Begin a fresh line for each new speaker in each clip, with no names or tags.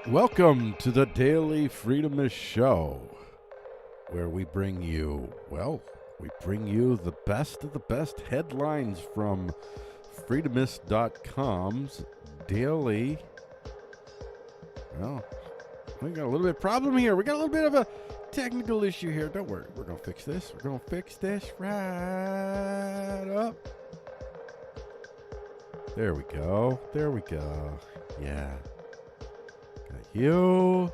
Welcome to the Daily Freedomist Show, where we bring you the best of the best headlines from Freedomist.com's daily. Well, we got a little bit of problem here. We got a little bit of a technical issue here. Don't worry. We're going to fix this. We're going to fix this right up. There we go. There we go. Yeah. Got you.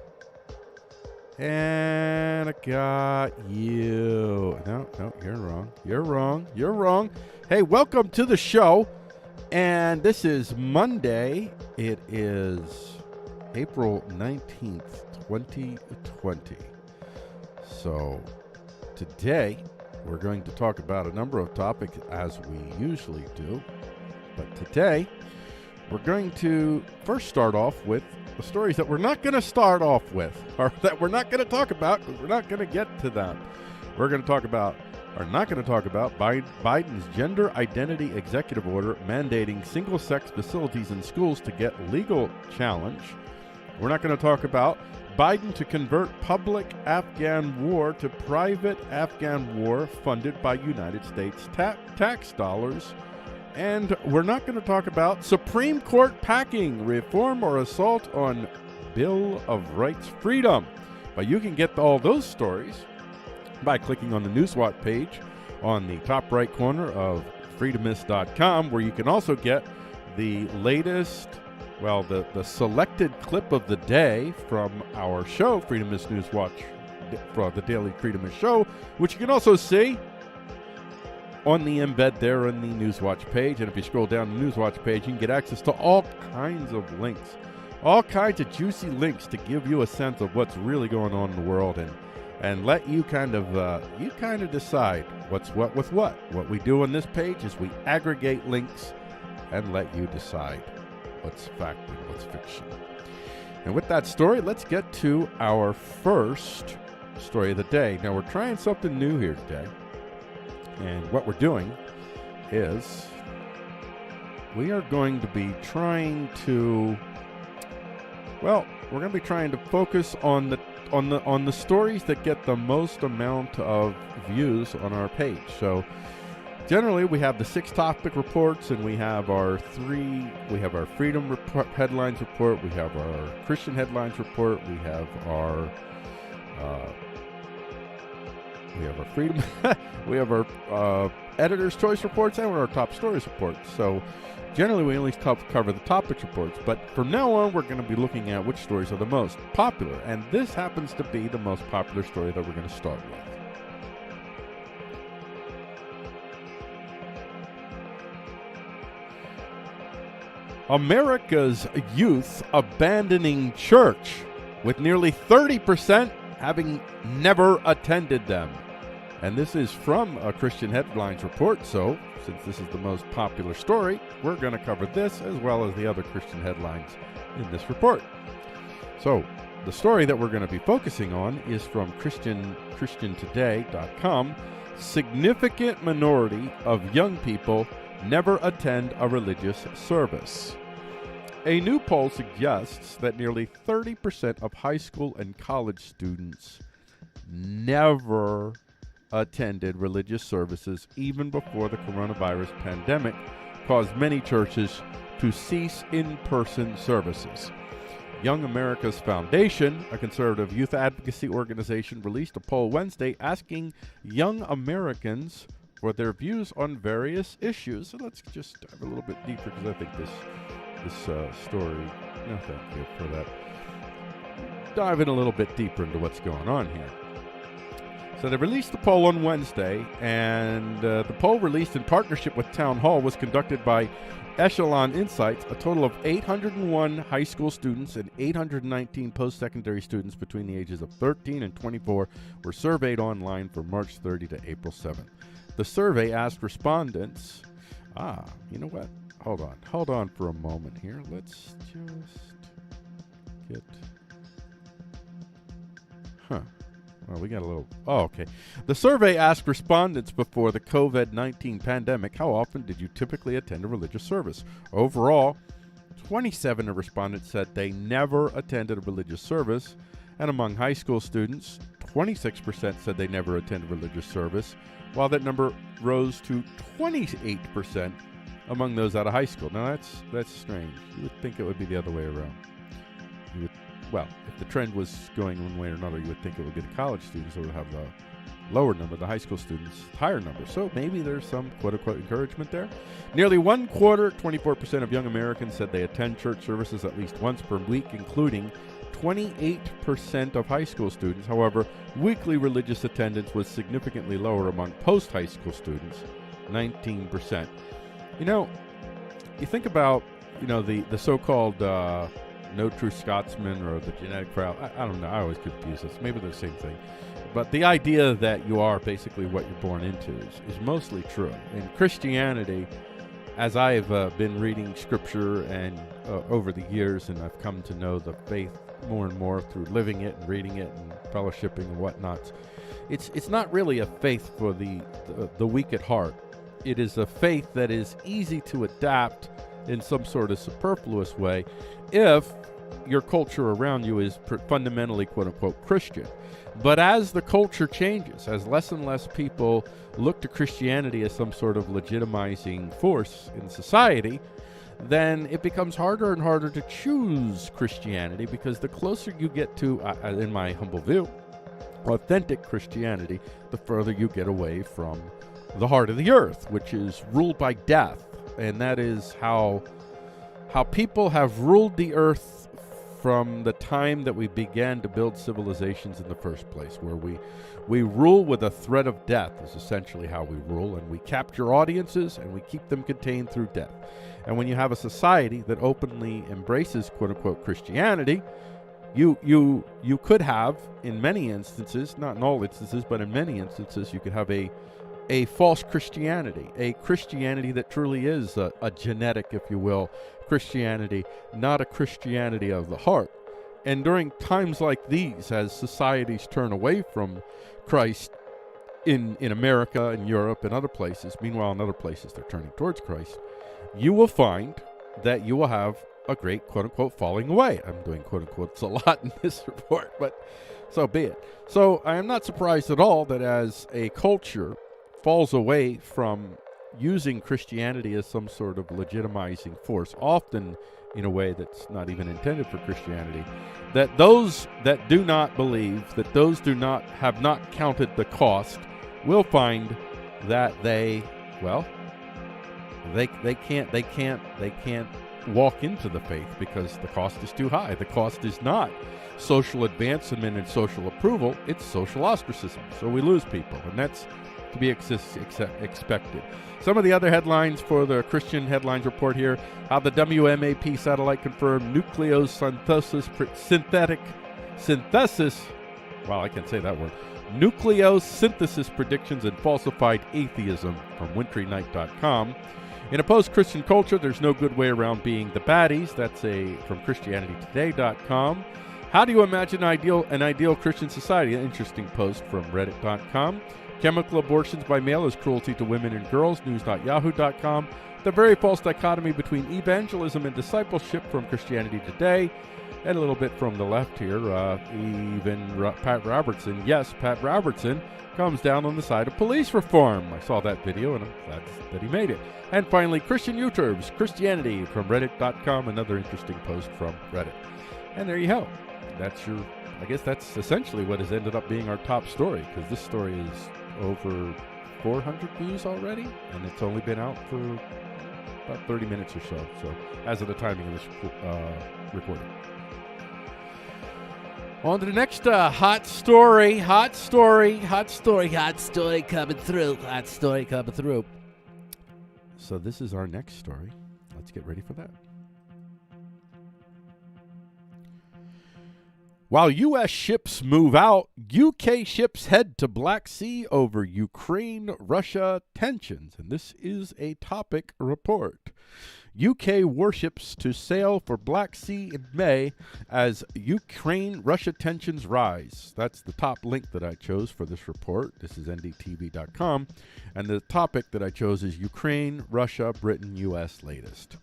And I got you. No, you're wrong. You're wrong. You're wrong. Hey, welcome to the show. And this is Monday. It is April 19th, 2020. So today we're going to talk about a number of topics as we usually do. But today we're going to first start off with the stories that we're not going to start off with, or that we're not going to talk about, because we're not going to get to them. We're going to talk about, or not going to talk about, Biden's gender identity executive order mandating single-sex facilities in schools to get legal challenge. We're not going to talk about Biden to convert public Afghan war to private Afghan war funded by United States tax dollars. And we're not going to talk about Supreme Court packing, reform or assault on Bill of Rights freedom. But you can get all those stories by clicking on the NewsWatch page on the top right corner of Freedomist.com, where you can also get the latest, the selected clip of the day from our show, Freedomist NewsWatch, for the Daily Freedomist Show, which you can also see on the embed there on the NewsWatch page. And if you scroll down the NewsWatch page, you can get access to all kinds of links, all kinds of juicy links to give you a sense of what's really going on in the world, and let you kind of decide what's what with what. What we do on this page is we aggregate links and let you decide what's fact and what's fiction. And with that story, let's get to our first story of the day. Now, we're trying something new here today. And what we're doing is we are going to be trying to, we're going to be trying to focus on the stories that get the most amount of views on our page. So generally we have the 6 topic reports, and we have our freedom headlines report, we have our Christian headlines report, we have our freedom, we have our editor's choice reports, and our top stories reports. So generally we only cover the topic reports, but from now on we're going to be looking at which stories are the most popular, and this happens to be the most popular story that we're going to start with. America's youth abandoning church, with nearly 30% having never attended them. And this is from a Christian Headlines report, so since this is the most popular story, we're going to cover this as well as the other Christian headlines in this report. So the story that we're going to be focusing on is from ChristianToday.com. Significant minority of young people never attend a religious service. A new poll suggests that nearly 30% of high school and college students never attended religious services even before the coronavirus pandemic caused many churches to cease in-person services. Young America's Foundation, a conservative youth advocacy organization, released a poll Wednesday asking young Americans for their views on various issues. So let's just dive a little bit deeper, because I think this story, no thank you for that, dive in a little bit deeper into what's going on here. So they released the poll on Wednesday, and the poll, released in partnership with Town Hall, was conducted by Echelon Insights. A total of 801 high school students and 819 post-secondary students between the ages of 13 and 24 were surveyed online from March 30 to April 7th. The survey asked respondents, you know what? Hold on for a moment here. Let's just get, well, we got a little, okay. The survey asked respondents before the COVID-19 pandemic, how often did you typically attend a religious service? Overall, 27 of respondents said they never attended a religious service. And among high school students, 26% said they never attended religious service, while that number rose to 28% among those out of high school. Now, that's strange. You would think it would be the other way around. Well, if the trend was going one way or another, you would think it would be the college students that would have the lower number, the high school students, higher number. So maybe there's some quote-unquote encouragement there. Nearly one quarter, 24% of young Americans said they attend church services at least once per week, including 28% of high school students. However, weekly religious attendance was significantly lower among post-high school students, 19%. You think about, the so-called no true Scotsman or the genetic crowd. I don't know. I always confuse this. Maybe they're the same thing. But the idea that you are basically what you're born into is mostly true. In Christianity, as I've been reading scripture and over the years, and I've come to know the faith more and more through living it and reading it and fellowshipping and whatnot, it's not really a faith for the weak at heart. It is a faith that is easy to adapt in some sort of superfluous way if your culture around you is fundamentally quote-unquote Christian. But as the culture changes, as less and less people look to Christianity as some sort of legitimizing force in society, then it becomes harder and harder to choose Christianity, because the closer you get to, in my humble view, authentic Christianity, the further you get away from the heart of the earth, which is ruled by death. And that is how people have ruled the earth from the time that we began to build civilizations in the first place, where we rule with a threat of death is essentially how we rule, and we capture audiences and we keep them contained through death. And when you have a society that openly embraces quote-unquote Christianity, you could have, in many instances, not in all instances, but in many instances, you could have a false Christianity, a Christianity that truly is a genetic, if you will, Christianity, not a Christianity of the heart. And during times like these, as societies turn away from Christ in America and Europe and other places, meanwhile in other places they're turning towards Christ, you will find that you will have a great quote-unquote falling away. I'm doing quote-unquotes a lot in this report, but so be it. So I am not surprised at all that as a culture falls away from using Christianity as some sort of legitimizing force, often in a way that's not even intended for Christianity, that those that do not believe, that those have not counted the cost, will find that they can't walk into the faith because the cost is too high. The cost is not social advancement and social approval, it's social ostracism. So we lose people, and that's to be expected. Some of the other headlines for the Christian Headlines report here: how the WMAP satellite confirmed nucleosynthesis. Wow, I can't say that word. Nucleosynthesis predictions and falsified atheism from wintrynight.com. In a post-Christian culture, there's no good way around being the baddies. That's from ChristianityToday.com. How do you imagine an ideal Christian society? An interesting post from Reddit.com. Chemical abortions by mail is cruelty to women and girls, news.yahoo.com. The very false dichotomy between evangelism and discipleship from Christianity Today. And a little bit from the left here, Pat Robertson. Yes, Pat Robertson comes down on the side of police reform. I saw that video, and I'm glad that he made it. And finally, Christian YouTubes, Christianity from Reddit.com, another interesting post from Reddit. And there you go. I guess that's essentially what has ended up being our top story, because this story is over 400 views already, and it's only been out for about 30 minutes or so. So, as of the timing of this recording. On to the next hot story coming through. So this is our next story. Let's get ready for that. While U.S. ships move out, UK ships head to Black Sea over Ukraine-Russia tensions. And this is a topic report. UK warships to sail for Black Sea in May as Ukraine-Russia tensions rise. That's the top link that I chose for this report. This is ndtv.com. And the topic that I chose is Ukraine, Russia, Britain, U.S. latest.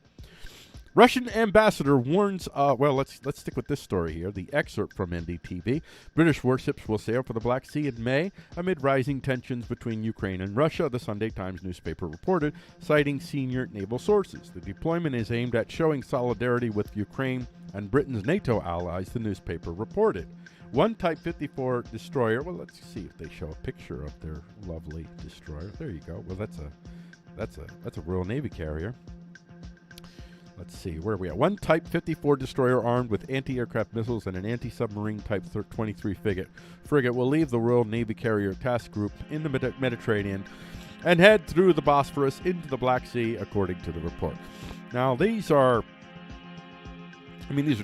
Russian ambassador warns, let's stick with this story here. The excerpt from NDTV. British warships will sail for the Black Sea in May amid rising tensions between Ukraine and Russia, the Sunday Times newspaper reported, citing senior naval sources. The deployment is aimed at showing solidarity with Ukraine and Britain's NATO allies, the newspaper reported. One Type 54 destroyer, well, let's see if they show a picture of their lovely destroyer. There you go. Well, that's a Royal Navy carrier. Let's see, where are we at? One Type 54 destroyer armed with anti-aircraft missiles and an anti-submarine Type 23 frigate will leave the Royal Navy Carrier Task Group in the Mediterranean and head through the Bosphorus into the Black Sea, according to the report. Now, these are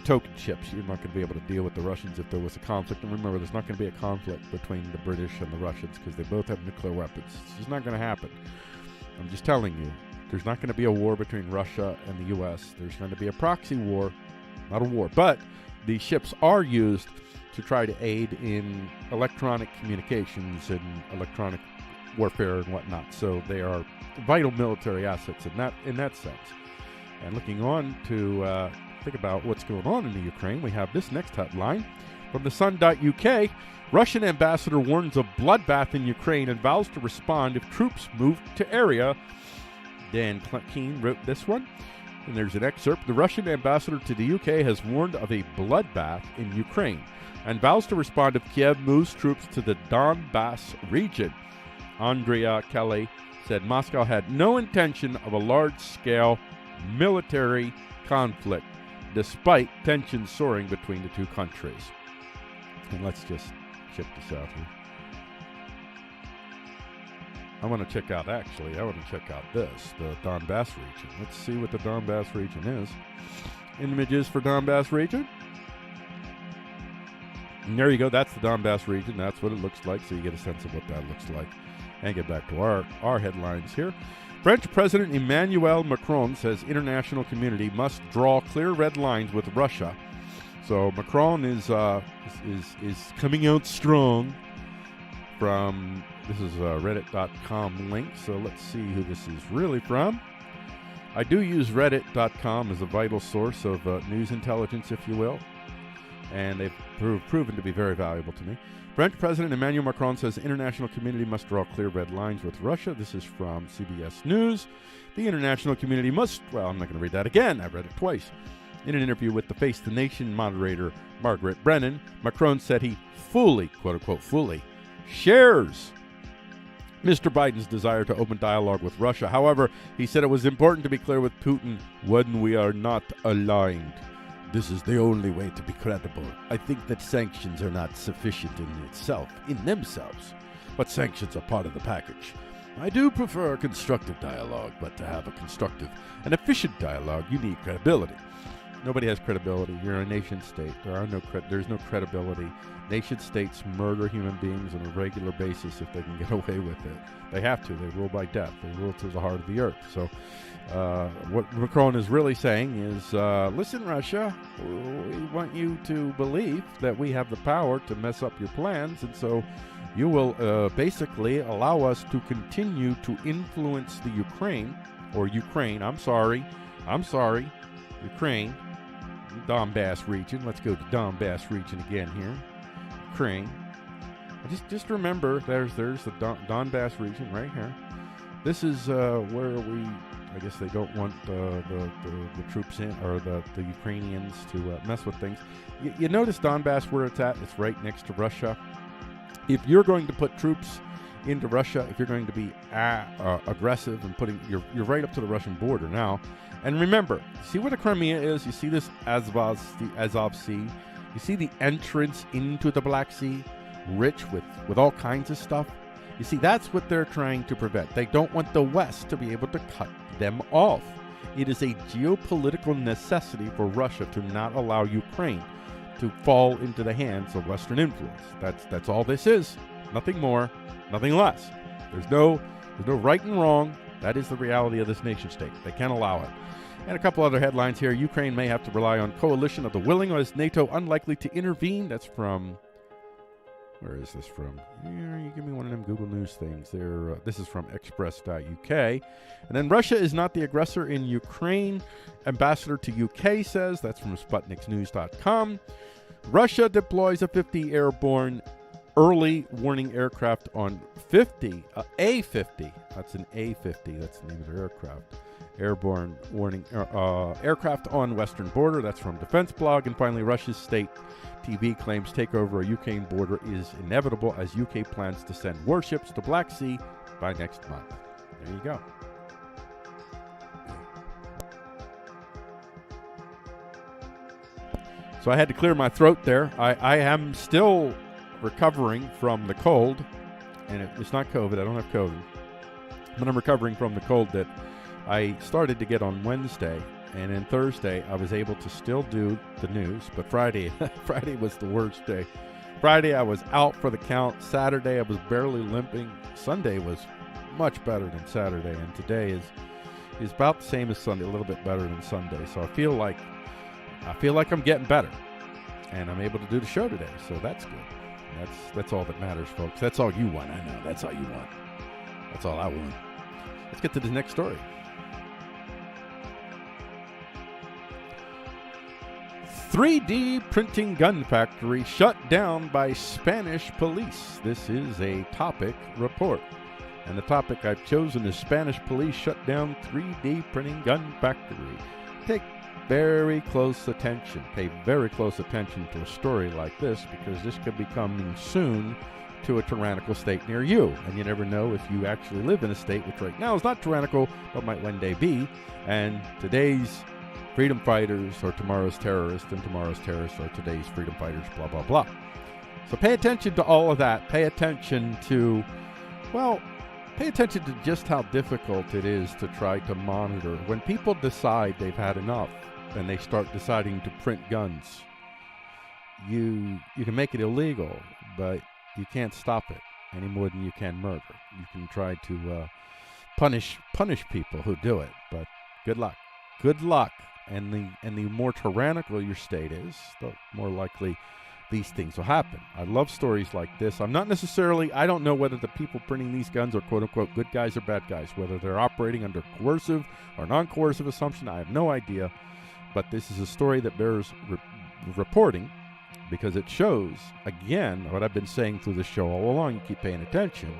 token ships. You're not going to be able to deal with the Russians if there was a conflict. And remember, there's not going to be a conflict between the British and the Russians because they both have nuclear weapons. It's just not going to happen. I'm just telling you. There's not going to be a war between Russia and the U.S. There's going to be a proxy war, not a war. But the ships are used to try to aid in electronic communications and electronic warfare and whatnot. So they are vital military assets in that sense. And looking on to think about what's going on in the Ukraine, we have this next headline from the Sun.uk. Russian ambassador warns of bloodbath in Ukraine and vows to respond if troops move to area. Dan Keane wrote this one, and there's an excerpt. The Russian ambassador to the UK has warned of a bloodbath in Ukraine and vows to respond if Kiev moves troops to the Donbass region. Andrea Kelly said Moscow had no intention of a large-scale military conflict, despite tensions soaring between the two countries. And let's just check this out here. I want to check out this, the Donbass region. Let's see what the Donbass region is. Images for Donbass region. And there you go. That's the Donbass region. That's what it looks like. So you get a sense of what that looks like. And get back to our headlines here. French President Emmanuel Macron says international community must draw clear red lines with Russia. So Macron is coming out strong from... This is a Reddit.com link, so let's see who this is really from. I do use Reddit.com as a vital source of news intelligence, if you will, and they've proven to be very valuable to me. French President Emmanuel Macron says international community must draw clear red lines with Russia. This is from CBS News. The international community must, well, I'm not going to read that again. I read it twice. In an interview with the Face the Nation moderator Margaret Brennan, Macron said he fully, quote-unquote, fully, shares Mr. Biden's desire to open dialogue with Russia. However, he said it was important to be clear with Putin when we are not aligned. This is the only way to be credible. I think that sanctions are not sufficient in themselves, but sanctions are part of the package. I do prefer constructive dialogue, but to have a constructive and efficient dialogue, you need credibility. Nobody has credibility. You're a nation state. There's no credibility. Nation states murder human beings on a regular basis if they can get away with it. They have to. They rule by death. They rule to the heart of the earth. So what Macron is really saying is, listen, Russia, we want you to believe that we have the power to mess up your plans, and so you will basically allow us to continue to influence the Ukraine, Donbass region. Let's go to Donbass region again here. Ukraine. Just remember, there's the Donbass region right here. This is where I guess they don't want the troops in, or the Ukrainians to mess with things. You notice Donbass where it's at? It's right next to Russia. If you're going to put troops into Russia, if you're going to be aggressive and you're right up to the Russian border now. And remember, see where the Crimea is? You see this Azov Sea? You see the entrance into the Black Sea, rich with all kinds of stuff? You see, that's what they're trying to prevent. They don't want the West to be able to cut them off. It is a geopolitical necessity for Russia to not allow Ukraine to fall into the hands of Western influence. That's all this is. Nothing more, nothing less. There's no right and wrong. That is the reality of this nation state. They can't allow it. And a couple other headlines here. Ukraine may have to rely on coalition of the willing, or is NATO unlikely to intervene? That's from Where is this from? You give me one of them Google News things. This is from express.uk. And then Russia is not the aggressor in Ukraine. Ambassador to UK says. That's from SputnikNews.com. Russia deploys a 50 airborne early warning aircraft on A-50. That's an A-50. That's the name of their aircraft. Airborne warning aircraft on western border. That's from Defense Blog. And finally, Russia's state TV claims takeover of Ukraine border is inevitable as UK plans to send warships to Black Sea by next month. There you go. So I had to clear my throat there. I am still recovering from the cold, and it's not COVID. I don't have COVID. But I'm recovering from the cold that I started to get on Wednesday. And then Thursday, I was able to still do the news. But Friday was the worst day. Friday, I was out for the count. Saturday, I was barely limping. Sunday was much better than Saturday. And today is about the same as Sunday, a little bit better than Sunday. So I feel like I'm getting better. And I'm able to do the show today. So that's good. That's all that matters, folks. That's all you want. I know. That's all you want. That's all I want. Let's get to the next story. 3D printing gun factory shut down by Spanish police. This is a topic report. And the topic I've chosen is Spanish police shut down 3D printing gun factory. Take very close attention. Pay very close attention to a story like this because this could be coming soon to a tyrannical state near you. And you never know if you actually live in a state which right now is not tyrannical but might one day be. And today's freedom fighters are tomorrow's terrorists, and tomorrow's terrorists are today's freedom fighters, blah, blah, blah. So pay attention to all of that. Pay attention to just how difficult it is to try to monitor. When people decide they've had enough and they start deciding to print guns, you can make it illegal, but you can't stop it any more than you can murder. You can try to punish people who do it, but good luck. Good luck. And the more tyrannical your state is, the more likely these things will happen. I love stories like this. I don't know whether the people printing these guns are quote-unquote good guys or bad guys, whether they're operating under coercive or non-coercive assumption. I have no idea. But this is a story that bears reporting because it shows, again, what I've been saying through the show all along, you keep paying attention,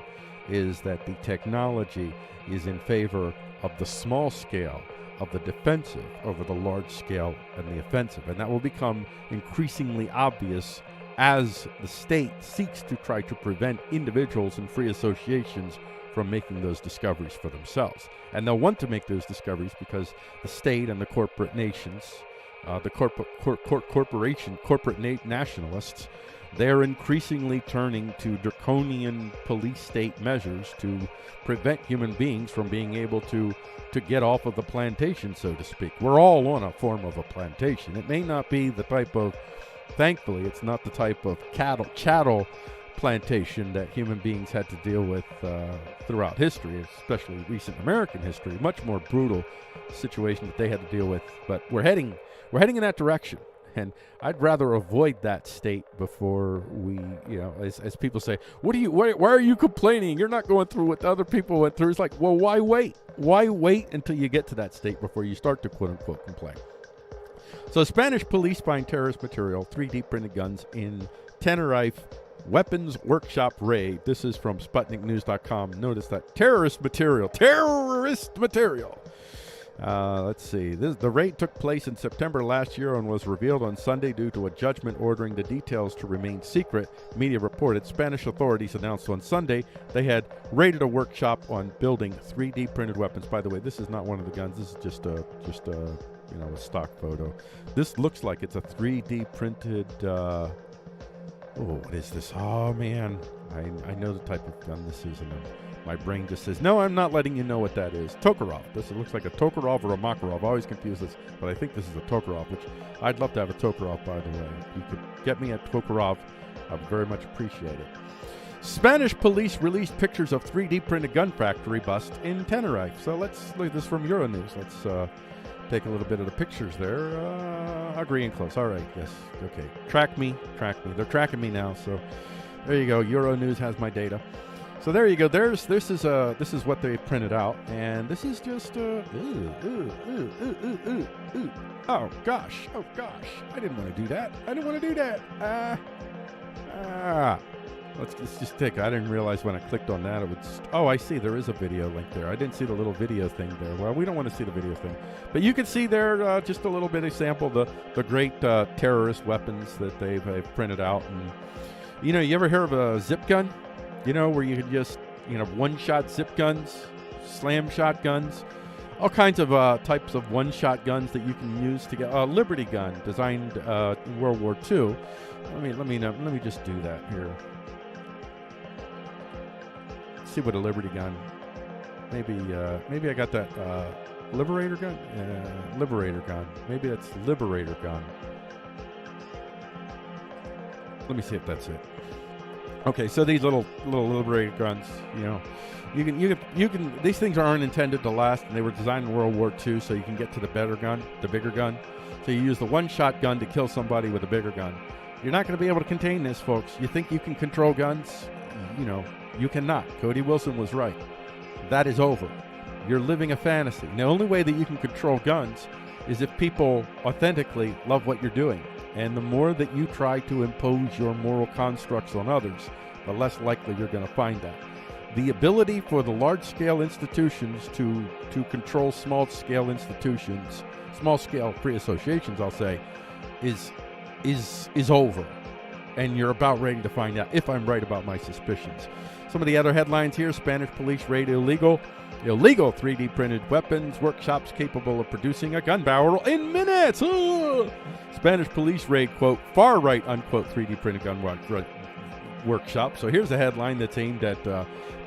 is that the technology is in favor of the small scale, of the defensive over the large scale and the offensive. And that will become increasingly obvious as the state seeks to try to prevent individuals and free associations from making those discoveries for themselves. And they'll want to make those discoveries because the state and the corporate nations, corporate nationalists, they're increasingly turning to draconian police state measures to prevent human beings from being able to get off of the plantation, so to speak. We're all on a form of a plantation. It may not be the type of, thankfully, it's not the type of chattel plantation that human beings had to deal with throughout history, especially recent American history. Much more brutal situation that they had to deal with. But we're heading in that direction. And I'd rather avoid that state before we, as people say, why are you complaining? You're not going through what other people went through. It's like, well, why wait? Why wait until you get to that state before you start to quote unquote complain? So Spanish police find terrorist material, 3D printed guns in Tenerife weapons workshop raid. This is from SputnikNews.com. Notice that terrorist material. Let's see. The raid took place in September last year and was revealed on Sunday due to a judgment ordering the details to remain secret. Media reported Spanish authorities announced on Sunday they had raided a workshop on building 3D printed weapons. By the way, this is not one of the guns. This is just a stock photo. This looks like it's a 3D printed. What is this? Oh man, I know the type of gun this is, and my brain just says, no, I'm not letting you know what that is. Tokarov. It looks like a Tokarov or a Makarov. I always confuse this, but I think this is a Tokarov, which I'd love to have a Tokarov, by the way. If you could get me a Tokarov, I would very much appreciate it. Spanish police released pictures of 3D printed gun factory bust in Tenerife. So let's look at this from Euronews. Let's take a little bit of the pictures there. Agreeing close. All right. Yes. Okay. Track me. They're tracking me now. So There you go. Euronews has my data. So there you go. This is what they printed out, and this is just oh gosh, I didn't want to do that. Let's just take. I didn't realize when I clicked on that it would. Oh, I see. There is a video link there. I didn't see the little video thing there. Well, we don't want to see the video thing, but you can see there just a little bit of sample the great terrorist weapons that they've printed out. And you ever hear of a zip gun? Where you could just one-shot zip guns, slam shotguns, all kinds of types of one-shot guns that you can use to get a Liberty gun designed in World War II. Let me just do that here. See what a Liberty gun. Maybe I got that Liberator gun. Liberator gun. Maybe that's Liberator gun. Let me see if that's it. Okay, so these little Liberator guns, you can. These things aren't intended to last, and they were designed in World War II, so you can get to the bigger gun. So you use the one-shot gun to kill somebody with a bigger gun. You're not going to be able to contain this, folks. You think you can control guns? You cannot. Cody Wilson was right. That is over. You're living a fantasy. And the only way that you can control guns is if people authentically love what you're doing. And the more that you try to impose your moral constructs on others, the less likely you're going to find that. The ability for the large-scale institutions to control small-scale institutions, small-scale free associations, I'll say, is over. And you're about ready to find out if I'm right about my suspicions. Some of the other headlines here: Spanish police raid illegal 3D printed weapons workshops capable of producing a gun barrel in minutes. Spanish police raid, quote, far right, unquote, 3D printed gun workshop. So here's a headline that's aimed at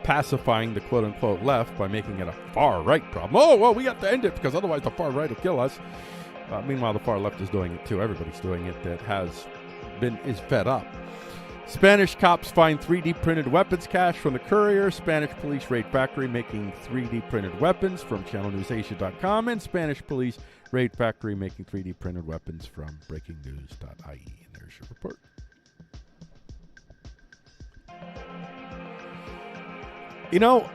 pacifying the quote unquote left by making it a far right problem. Oh, well, we have to end it because otherwise the far right will kill us. Meanwhile, the far left is doing it too. Everybody's doing it that is fed up. Spanish cops find 3D printed weapons cache from the Courier. Spanish police raid factory making 3D printed weapons from channelnewsasia.com. And Spanish police raid factory making 3D printed weapons from breakingnews.ie. And there's your report.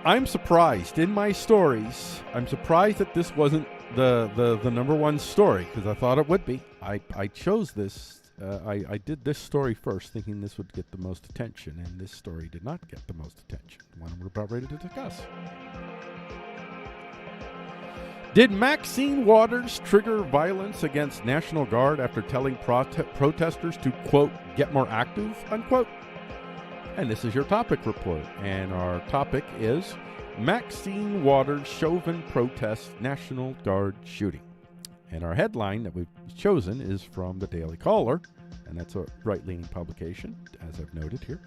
I'm surprised in my stories. I'm surprised that this wasn't the number one story, because I thought it would be. I chose this. I did this story first, thinking this would get the most attention, and this story did not get the most attention. The one we're about ready to discuss. Did Maxine Waters trigger violence against National Guard after telling protesters to, quote, get more active, unquote? And this is your topic report. And our topic is Maxine Waters Chauvin protest National Guard shooting. And our headline that we've chosen is from the Daily Caller, and that's a right-leaning publication, as I've noted here.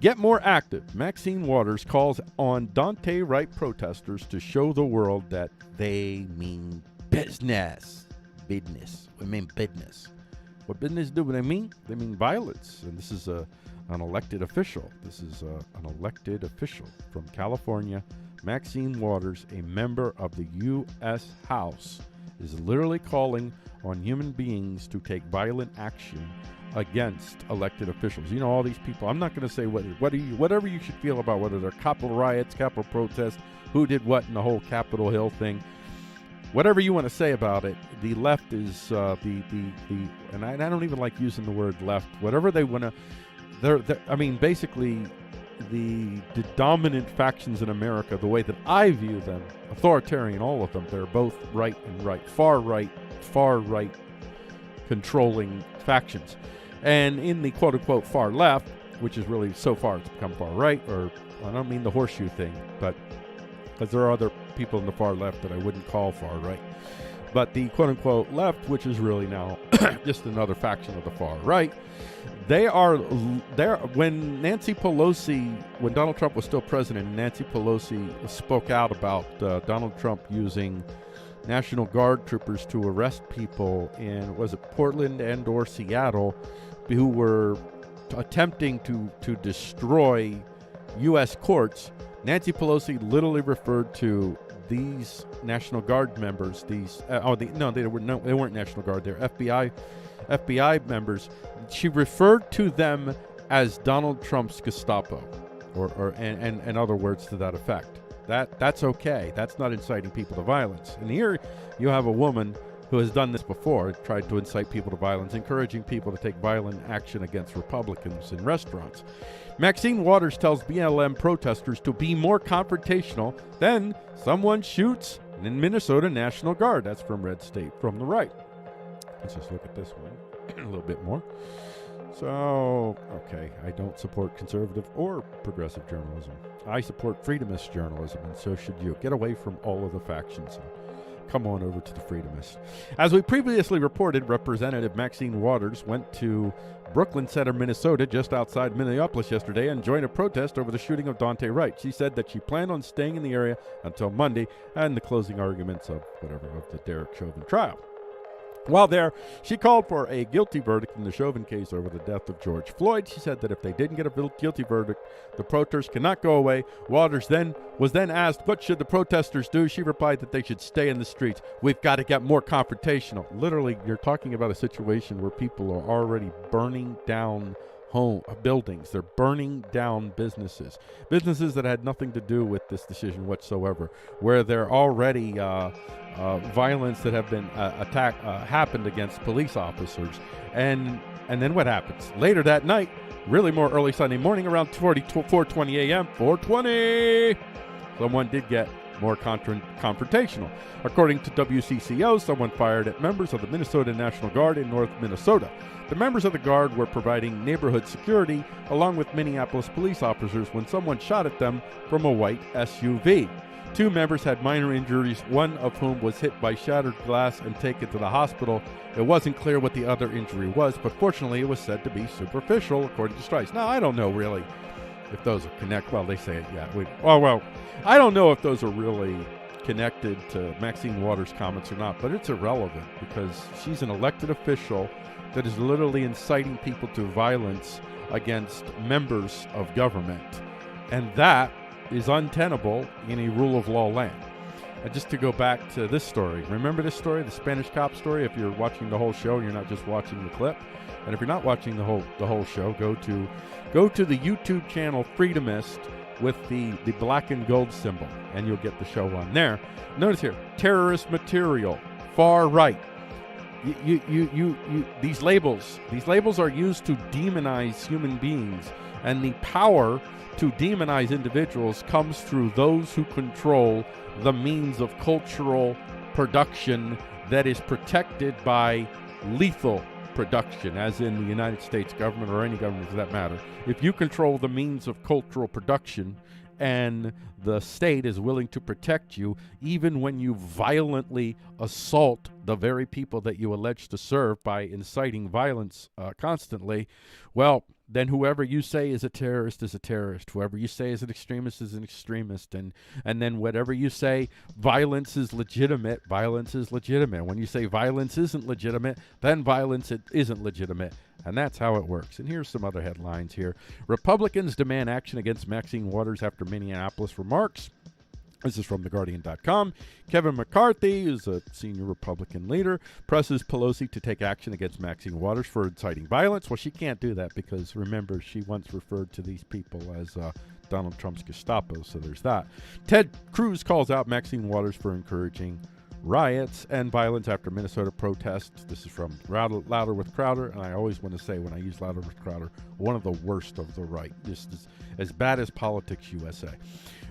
Get more active. Maxine Waters calls on Dante right protesters to show the world that they mean business. Business. We mean business. What business do they mean? They mean violence. And this is an elected official. This is an elected official from California. Maxine Waters, a member of the U.S. House, is literally calling on human beings to take violent action against elected officials. All these people. I'm not going to say whatever you should feel about whether they're Capitol riots, Capitol protests, who did what in the whole Capitol Hill thing. Whatever you want to say about it, the left is and I don't even like using the word left. Whatever they want to, basically the dominant factions in America, the way that I view them, authoritarian, all of them, they're both right and right, far right controlling factions. And in the quote-unquote far left, which is really so far it's become far right, or I don't mean the horseshoe thing, but because there are other people in the far left that I wouldn't call far right. But the quote-unquote left, which is really now just another faction of the far right, when Nancy Pelosi, when Donald Trump was still president, Nancy Pelosi spoke out about Donald Trump using National Guard troopers to arrest people in, was it Portland and or Seattle, who were attempting to destroy U.S. courts. Nancy Pelosi literally referred to these National Guard members, they weren't National Guard, they're FBI members. She referred to them as Donald Trump's Gestapo, or and other words to that effect. That's okay. That's not inciting people to violence. And here you have a woman who has done this before, tried to incite people to violence, encouraging people to take violent action against Republicans in restaurants. Maxine Waters tells BLM protesters to be more confrontational. Then someone shoots in Minnesota National Guard. That's from Red State from the right. Let's just look at this one a little bit more. So, okay, I don't support conservative or progressive journalism. I support Freedomist journalism, and so should you. Get away from all of the factions and come on over to the Freedomist. As we previously reported, Representative Maxine Waters went to Brooklyn Center, Minnesota, just outside Minneapolis yesterday, and joined a protest over the shooting of Daunte Wright. She said that she planned on staying in the area until Monday and the closing arguments of the Derek Chauvin trial. While there, she called for a guilty verdict in the Chauvin case over the death of George Floyd. She said that if they didn't get a guilty verdict, the protests cannot go away. Waters was then asked, what should the protesters do? She replied that they should stay in the streets. We've got to get more confrontational. Literally, you're talking about a situation where people are already burning down buildings. They're burning down businesses that had nothing to do with this decision whatsoever, where they're already violence that have been happened against police officers. And then what happens? Later that night, really more early Sunday morning, around 4:20 a.m., 4:20, someone did get more confrontational. According to WCCO, someone fired at members of the Minnesota National Guard in North Minnesota. The members of the Guard were providing neighborhood security along with Minneapolis police officers when someone shot at them from a white SUV. Two members had minor injuries, one of whom was hit by shattered glass and taken to the hospital. It wasn't clear what the other injury was, but fortunately it was said to be superficial, according to Strice. Now, I don't know really if those are connected. Well, they say it, yeah. I don't know if those are really connected to Maxine Waters' comments or not, but it's irrelevant because she's an elected official that is literally inciting people to violence against members of government. And that is untenable in a rule of law land. And just to go back to this story, remember this story, the Spanish cop story? If you're watching the whole show and you're not just watching the clip, and if you're not watching the whole show, go to the YouTube channel Freedomist with the black and gold symbol, and you'll get the show on there. Notice here, terrorist material, far right. These labels are used to demonize human beings, and the power to demonize individuals comes through those who control the means of cultural production that is protected by lethal production, as in the United States government or any government for that matter. If you control the means of cultural production and the state is willing to protect you, even when you violently assault the very people that you allege to serve by inciting violence constantly, well, then whoever you say is a terrorist is a terrorist. Whoever you say is an extremist is an extremist. And then whatever you say, violence is legitimate, violence is legitimate. When you say violence isn't legitimate, then violence isn't legitimate. And that's how it works. And here's some other headlines here. Republicans demand action against Maxine Waters after Minneapolis remarks. This is from TheGuardian.com. Kevin McCarthy, who's a senior Republican leader, presses Pelosi to take action against Maxine Waters for inciting violence. Well, she can't do that because, remember, she once referred to these people as Donald Trump's Gestapo, so there's that. Ted Cruz calls out Maxine Waters for encouraging riots and violence after Minnesota protests. This is from Louder with Crowder, and I always want to say when I use Louder with Crowder, one of the worst of the right. This is as bad as Politics USA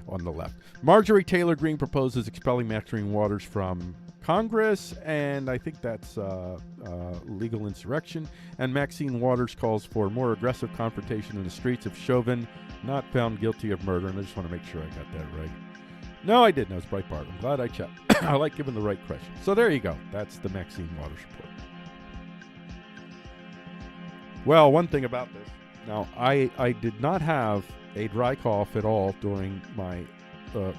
on the left. Marjorie Taylor Greene proposes expelling Maxine Waters from Congress, and I think that's legal insurrection. And Maxine Waters calls for more aggressive confrontation in the streets if Chauvin not found guilty of murder. And I just want to make sure I got that right. No, I didn't. It was Breitbart. I'm glad I checked. I like giving the right question. So there you go. That's the Maxine Waters report. Well, one thing about this. Now, I did not have a dry cough at all during my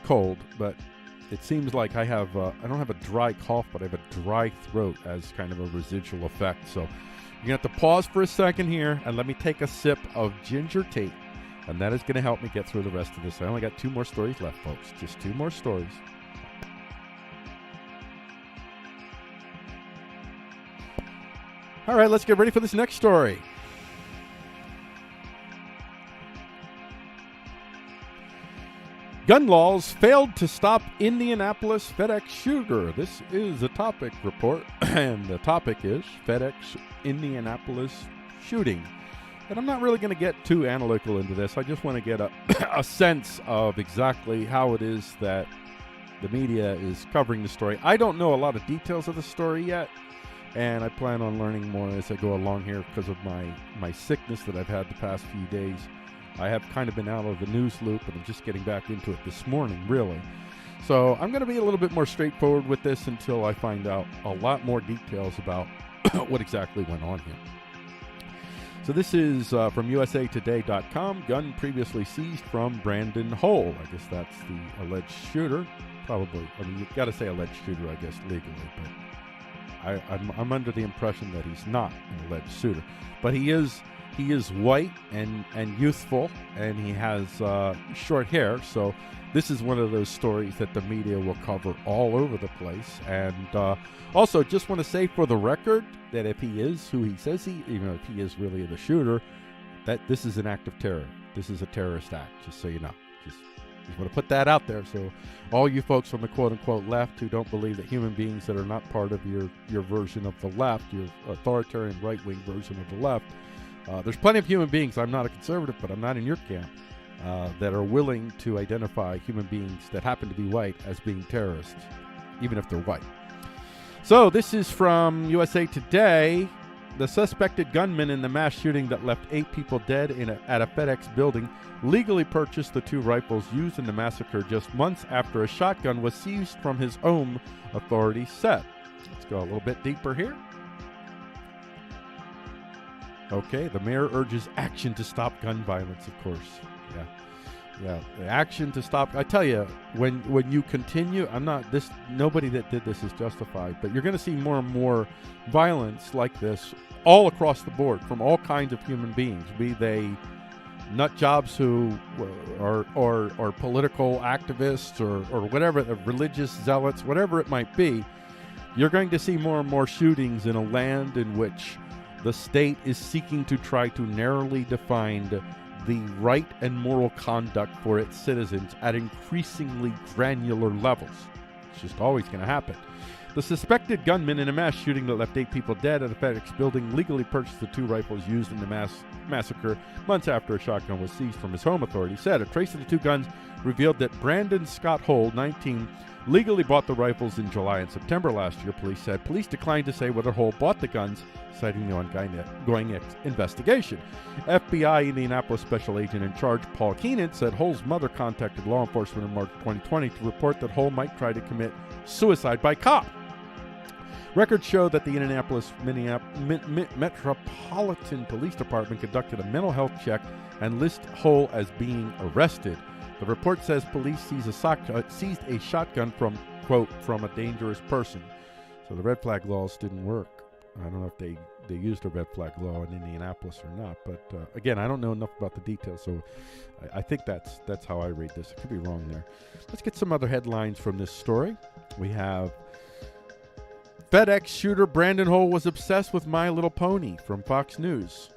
cold, but it seems like I don't have a dry cough, but I have a dry throat as kind of a residual effect. So you're going to have to pause for a second here and let me take a sip of ginger tea. And that is going to help me get through the rest of this. I only got 2 more stories left, folks. Just 2 more stories. All right, let's get ready for this next story. Gun laws failed to stop Indianapolis FedEx shooter. This is a topic report, and the topic is FedEx Indianapolis shooting. And I'm not really going to get too analytical into this. I just want to get a sense of exactly how it is that the media is covering the story. I don't know a lot of details of the story yet, and I plan on learning more as I go along here because of my sickness that I've had the past few days. I have kind of been out of the news loop, and I'm just getting back into it this morning, really. So I'm going to be a little bit more straightforward with this until I find out a lot more details about what exactly went on here. So this is from usatoday.com. Gun previously seized from Brandon Hull. I guess that's the alleged shooter. Probably. I mean, you've got to say alleged shooter, I guess, legally. But I'm under the impression that he's not an alleged shooter. But he is white and youthful, and he has short hair. So this is one of those stories that the media will cover all over the place. And also, just want to say for the record that if he is who he says if he is really the shooter, that this is an act of terror. This is a terrorist act, just so you know. Just want to put that out there. So all you folks from the quote-unquote left who don't believe that human beings that are not part of your version of the left, your authoritarian right-wing version of the left, there's plenty of human beings. I'm not a conservative, but I'm not in your camp, that are willing to identify human beings that happen to be white as being terrorists, even if they're white. So this is from USA Today. The suspected gunman in the mass shooting that left 8 people dead at a FedEx building legally purchased the 2 rifles used in the massacre just months after a shotgun was seized from his home, authorities said. Let's go a little bit deeper here. Okay, the mayor urges action to stop gun violence, of course. Yeah, the action to stop. I tell you, when you continue, nobody that did this is justified, but you're going to see more and more violence like this all across the board from all kinds of human beings, be they nut jobs who or political activists or whatever, religious zealots, whatever it might be. You're going to see more and more shootings in a land in which the state is seeking to try to narrowly define the right and moral conduct for its citizens at increasingly granular levels. It's just always going to happen. The suspected gunman in a mass shooting that left 8 people dead at a FedEx building legally purchased the 2 rifles used in the massacre months after a shotgun was seized from his home, authorities said. A trace of the 2 guns revealed that Brandon Scott Hull, 19, legally bought the rifles in July and September last year, police said. Police declined to say whether Hull bought the guns, citing the ongoing investigation. FBI Indianapolis special agent in charge, Paul Keenan, said Hull's mother contacted law enforcement in March 2020 to report that Hull might try to commit suicide by cop. Records show that the Indianapolis Metropolitan Police Department conducted a mental health check and listed Hull as being arrested. The report says police seized a shotgun from, quote, from a dangerous person. So the red flag laws didn't work. I don't know if they used a red flag law in Indianapolis or not. But again, I don't know enough about the details, so I think that's how I read this. I could be wrong there. Let's get some other headlines from this story. We have FedEx shooter Brandon Hull was obsessed with My Little Pony from Fox News.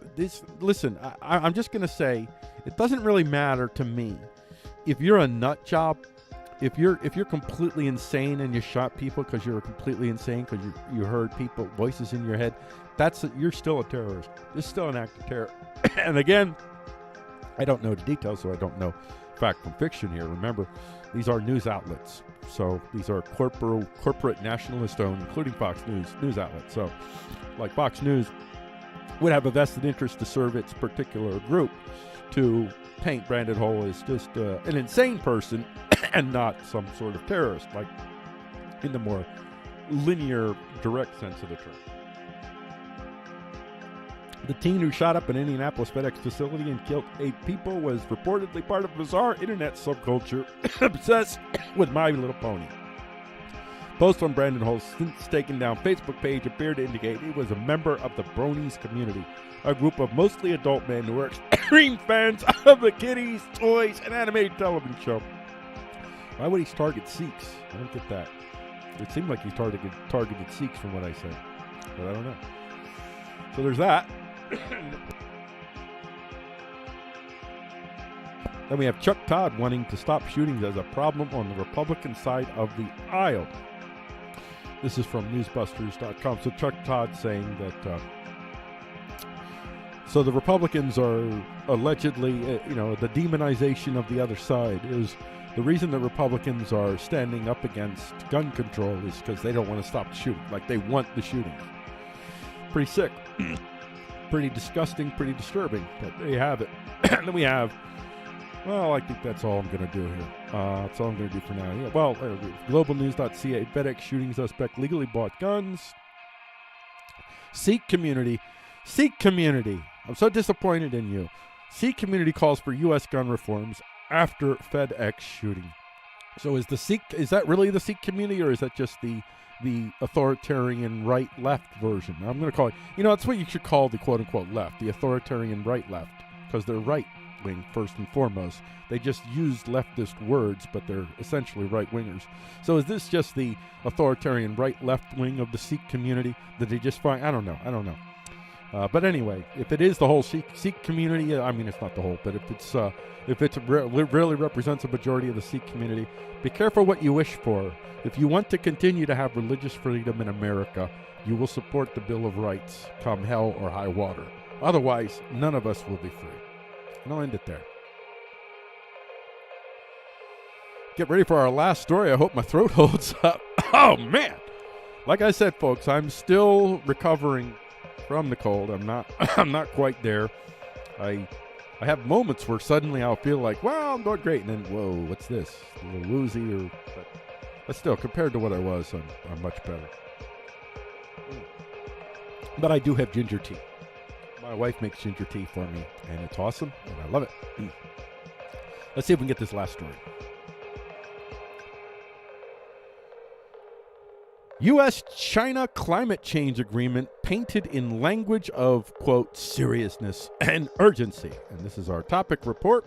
Listen, I'm just going to say it doesn't really matter to me. If you're a nut job, if you're completely insane and you shot people because you're completely insane because you heard people voices in your head, you're still a terrorist. It's still an act of terror. And again, I don't know the details, so I don't know fact from fiction here. Remember, these are news outlets. So these are corporate nationalist-owned, including Fox news outlets. So, like Fox News would have a vested interest to serve its particular group to paint Brandon Hull as just an insane person and not some sort of terrorist, like in the more linear, direct sense of the term. The teen who shot up an Indianapolis FedEx facility and killed 8 people was reportedly part of a bizarre internet subculture obsessed with My Little Pony. Posts on Brandon Hull's since taken down Facebook page appear to indicate he was a member of the Bronies community, a group of mostly adult men who are extreme fans of the kiddies, toys, and animated television show. Why would he target Sikhs? I don't get that. It seemed like he targeted Sikhs from what I said, but I don't know. So there's that. Then we have Chuck Todd wanting to stop shootings as a problem on the Republican side of the aisle. This is from newsbusters.com. So Chuck Todd saying that so the Republicans are allegedly, the demonization of the other side is the reason that Republicans are standing up against gun control is because they don't want to stop the shooting. Like, they want the shootings. Pretty sick. Pretty disgusting, pretty disturbing. But there you have it. And then we have, well, I think that's all I'm going to do here. That's all I'm going to do for now. Yeah, well, globalnews.ca, FedEx shooting suspect legally bought guns. Sikh community. I'm so disappointed in you. Sikh community calls for U.S. gun reforms after FedEx shooting. So is that really the Sikh community, or is that just the authoritarian right-left version? I'm going to call it, that's what you should call the quote-unquote left, the authoritarian right-left, because they're right-wing first and foremost. They just use leftist words, but they're essentially right-wingers. So is this just the authoritarian right-left wing of the Sikh community that they just find? I don't know. But anyway, if it is the whole Sikh community, I mean, it's not the whole, but if it really represents a majority of the Sikh community, be careful what you wish for. If you want to continue to have religious freedom in America, you will support the Bill of Rights come hell or high water. Otherwise, none of us will be free. And I'll end it there. Get ready for our last story. I hope my throat holds up. Oh, man. Like I said, folks, I'm still recovering from the cold. I'm not quite there. I have moments where suddenly I'll feel like, well, I'm doing great, and then, whoa, what's this? A little woozy, but still, compared to what I was, I'm much better. But I do have ginger tea. My wife makes ginger tea for me, and it's awesome, and I love it. Let's see if we can get this last story. U.S.-China climate change agreement painted in language of, quote, seriousness and urgency. And this is our topic report.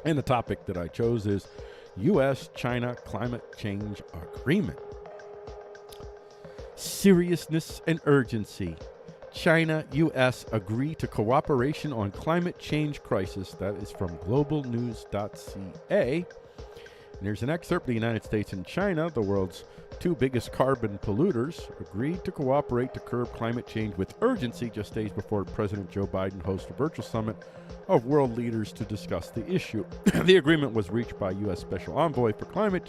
And the topic that I chose is U.S.-China climate change agreement. Seriousness and urgency. China, U.S. agree to cooperation on climate change crisis. That is from globalnews.ca. And here's an excerpt. The United States and China, the world's two biggest carbon polluters, agreed to cooperate to curb climate change with urgency just days before President Joe Biden hosts a virtual summit of world leaders to discuss the issue. The agreement was reached by U.S. Special Envoy for Climate,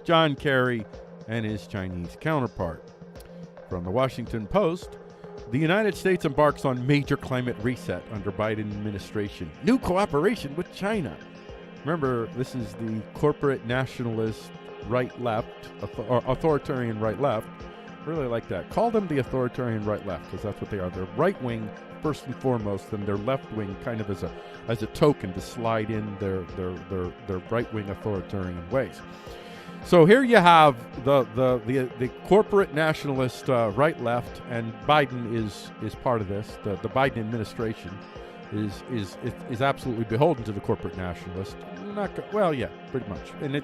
John Kerry, and his Chinese counterpart. From the Washington Post, the United States embarks on major climate reset under Biden administration. New cooperation with China. Remember, this is the corporate nationalist right-left, authoritarian right-left. Really like that. Call them the authoritarian right-left, because that's what they are. They're right-wing first and foremost, and they're left-wing kind of as a token to slide in their right-wing authoritarian ways. So here you have the corporate nationalist right-left, and Biden is part of this. The Biden administration is absolutely beholden to the corporate nationalist. Pretty much. And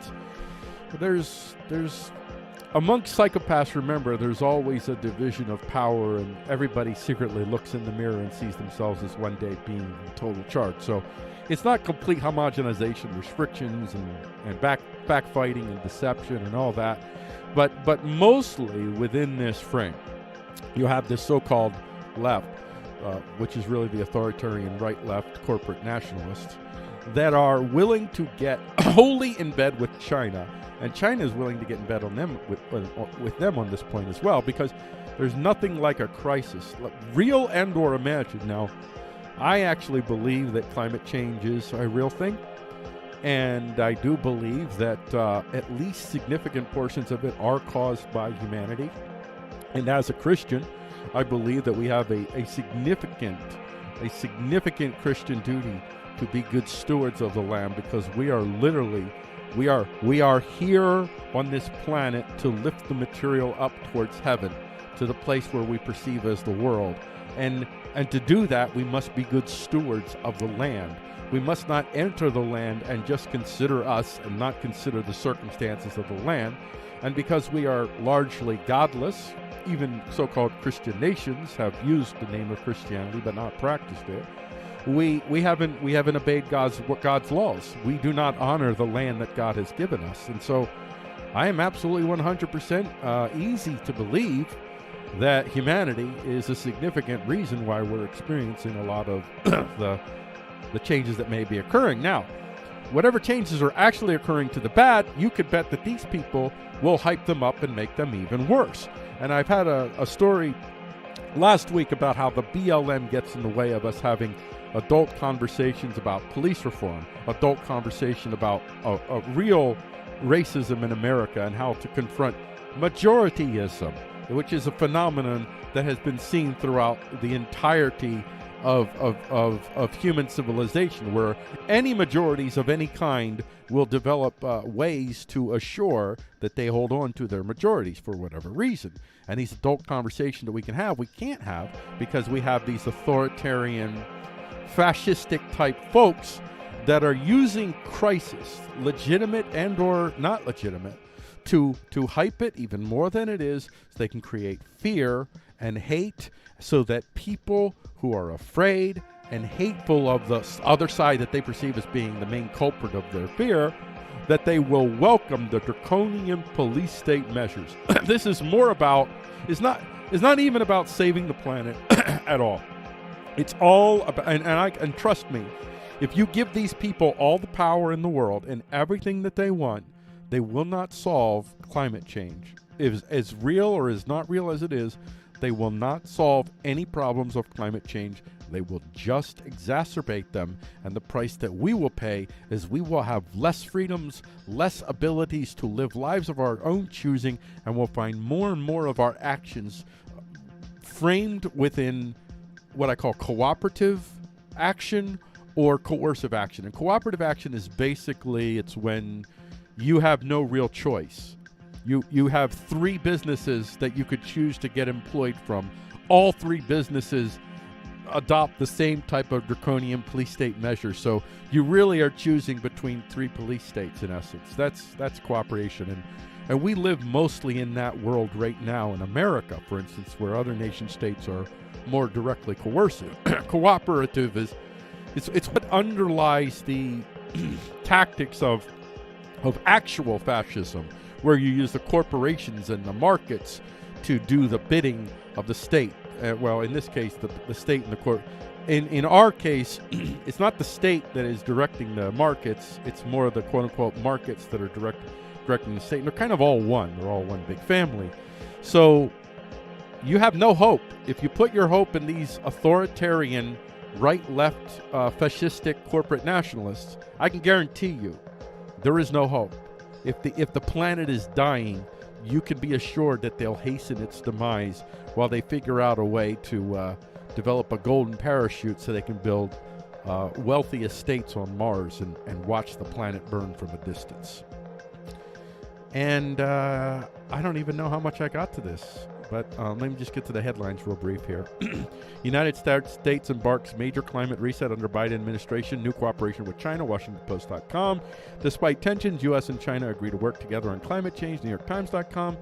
there's amongst psychopaths, remember, there's always a division of power, and everybody secretly looks in the mirror and sees themselves as one day being in total charge. So it's not complete homogenization. There's frictions and backfighting and deception and all that. But mostly within this frame, you have this so-called left, which is really the authoritarian right-left corporate nationalists, that are willing to get wholly in bed with China, and China is willing to get in bed on them with them on this point as well, because there's nothing like a crisis, real and or imagined. Now, I actually believe that climate change is a real thing, and I do believe that at least significant portions of it are caused by humanity. And as a Christian, I believe that we have a significant Christian duty to be good stewards of the land, because we are here on this planet to lift the material up towards heaven, to the place where we perceive as the world. And to do that, we must be good stewards of the land. We must not enter the land and just consider us and not consider the circumstances of the land. And because we are largely godless, even so-called Christian nations have used the name of Christianity but not practiced it. we haven't obeyed God's laws. We do not honor the land that God has given us. And so I am absolutely 100% easy to believe that humanity is a significant reason why we're experiencing a lot of the changes that may be occurring. Now, whatever changes are actually occurring to the bad, you could bet that these people will hype them up and make them even worse. And I've had a story last week about how the BLM gets in the way of us having adult conversations about police reform, adult conversation about a real racism in America and how to confront majorityism, which is a phenomenon that has been seen throughout the entirety of human civilization, where any majorities of any kind will develop ways to assure that they hold on to their majorities for whatever reason. And these adult conversations that we can't have because we have these authoritarian, fascistic type folks that are using crisis, legitimate and or not legitimate, to hype it even more than it is, so they can create fear and hate, so that people who are afraid and hateful of the other side that they perceive as being the main culprit of their fear, that they will welcome the draconian police state measures. This is more about, it's not even about saving the planet at all. It's all about, and trust me, if you give these people all the power in the world and everything that they want, they will not solve climate change. As real or as not real as it is, they will not solve any problems of climate change. They will just exacerbate them. And the price that we will pay is we will have less freedoms, less abilities to live lives of our own choosing, and we'll find more and more of our actions framed within what I call cooperative action or coercive action. And cooperative action is basically, it's when you have no real choice. You have three businesses that you could choose to get employed from. All three businesses adopt the same type of draconian police state measure. So you really are choosing between three police states in essence. That's cooperation. And we live mostly in that world right now in America, for instance, where other nation states are more directly coercive. Cooperative it's what underlies the tactics of actual fascism, where you use the corporations and the markets to do the bidding of the state. Well, in this case, the state and the court. In our case, it's not the state that is directing the markets. It's more of the quote-unquote markets that are directing the state. And they're kind of all one. They're all one big family. So you have no hope. If you put your hope in these authoritarian, right-left, fascistic corporate nationalists, I can guarantee you there is no hope. If the planet is dying, you can be assured that they'll hasten its demise while they figure out a way to develop a golden parachute so they can build wealthy estates on Mars and watch the planet burn from a distance. And I don't even know how much I got to this, but let me just get to the headlines real brief here. United States embarks major climate reset under Biden administration, new cooperation with China, WashingtonPost.com. Despite tensions, U.S. and China agree to work together on climate change, NewYorkTimes.com.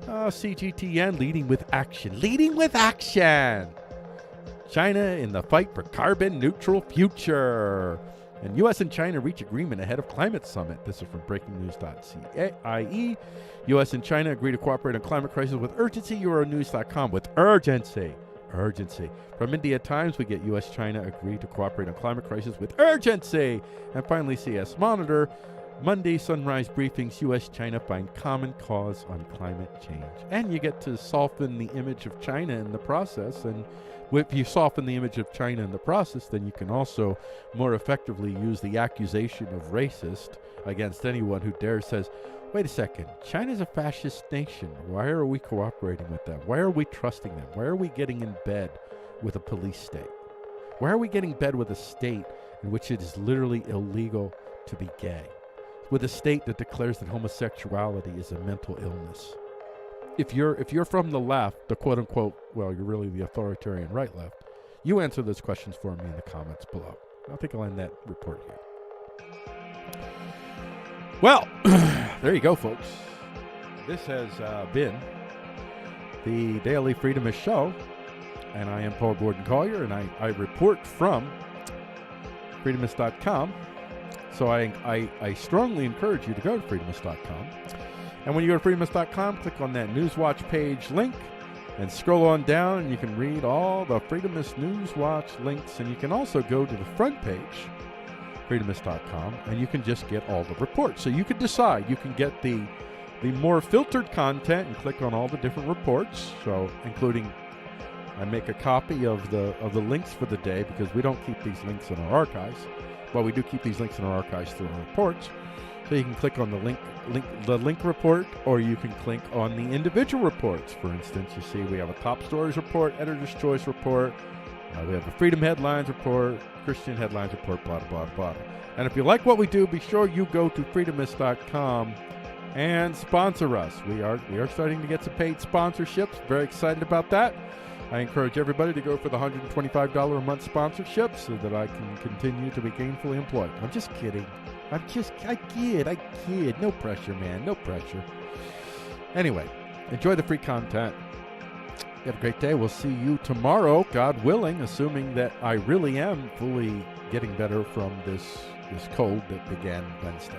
CGTN, leading with action. Leading with action! China in the fight for carbon neutral future. And U.S. and China reach agreement ahead of climate summit. This is from breakingnews.cie. U.S. and China agree to cooperate on climate crisis with urgency. Euronews.com with urgency. Urgency. From India Times, we get U.S.-China agree to cooperate on climate crisis with urgency. And finally, CS Monitor. Monday sunrise briefings, U.S.-China find common cause on climate change. And you get to soften the image of China in the process. And if you soften the image of China in the process, then you can also more effectively use the accusation of racist against anyone who dares says, wait a second, China's a fascist nation. Why are we cooperating with them? Why are we trusting them? Why are we getting in bed with a police state? Why are we getting in bed with a state in which it is literally illegal to be gay? With a state that declares that homosexuality is a mental illness? If you're from the left, the quote-unquote, well, you're really the authoritarian right-left, you answer those questions for me in the comments below. I think I'll end that report here. Well, there you go, folks. This has been the Daily Freedomist Show, and I am Paul Gordon Collier, and I report from Freedomist.com. So I strongly encourage you to go to Freedomist.com. And when you go to Freedomist.com, click on that NewsWatch page link and scroll on down, and you can read all the Freedomist NewsWatch links. And you can also go to the front page, Freedomist.com, and you can just get all the reports. So you can decide. You can get the more filtered content and click on all the different reports. So including, I make a copy of the links for the day because we don't keep these links in our archives. Well, we do keep these links in our archives through our reports. So you can click on the link report, or you can click on the individual reports. For instance, you see we have a top stories report, editor's choice report, we have a freedom headlines report, Christian headlines report, blah, blah, blah. And if you like what we do, be sure you go to Freedomist.com and sponsor us. We are starting to get some paid sponsorships. Very excited about that. I encourage everybody to go for the $125 a month sponsorship so that I can continue to be gainfully employed. I'm just kidding. I kid. No pressure, man. No pressure. Anyway, enjoy the free content. You have a great day. We'll see you tomorrow, God willing, assuming that I really am fully getting better from this cold that began Wednesday.